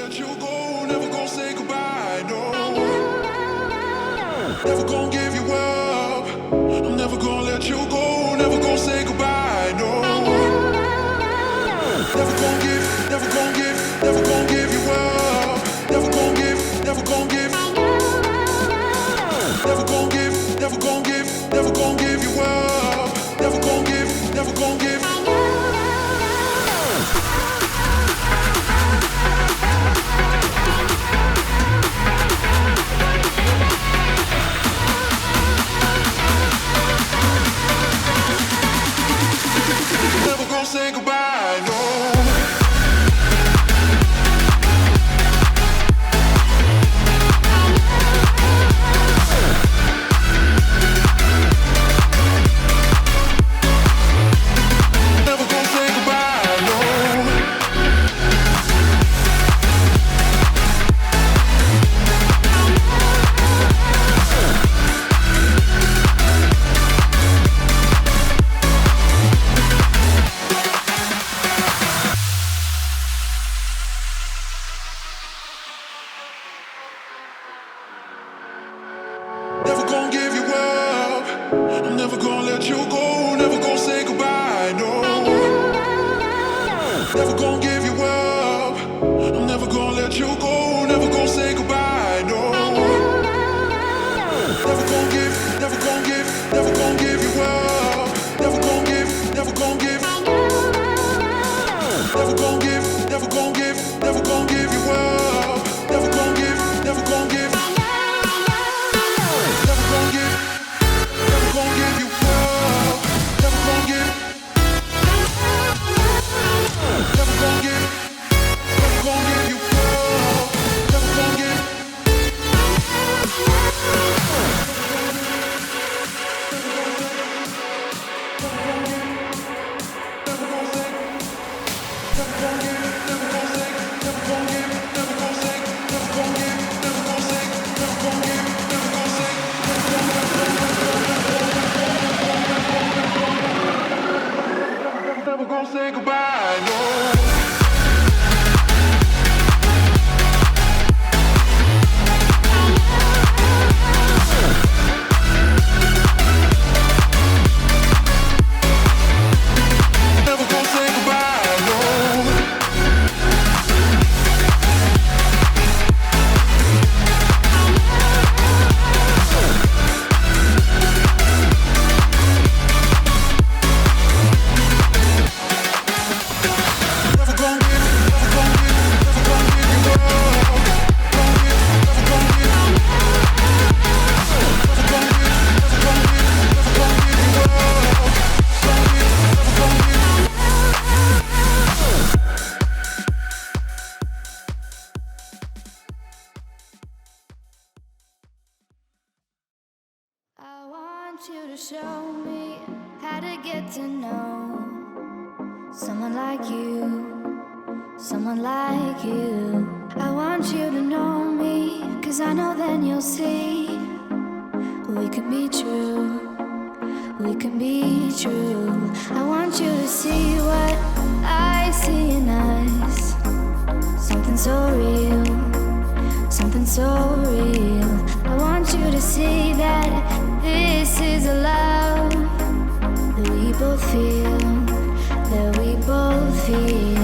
let you go, never gonna say goodbye, no. Never gonna give you up. I'm never gonna let you go, never gonna say goodbye, no. Never gonna give you up. Never gonna give, never gonna give. Never gonna give you up. Never gonna give. Never gonna give say goodbye, no. Never gonna give you up. I'm never gonna let you go. Never gonna say goodbye, no. Never gonna give you up. I'm never gonna let you go. Never gonna say goodbye, no. Never gonna give you up. Never gonna give. Never gonna give you up. Never gonna give. Never gonna say goodbye, no. You to show me how to get to know someone like you, someone like you. I want you to know me, 'cause I know then you'll see we can be true, we can be true. I want you to see what I see in us, something so real, something so real. I want you to see that this is a love that we both feel, that we both feel.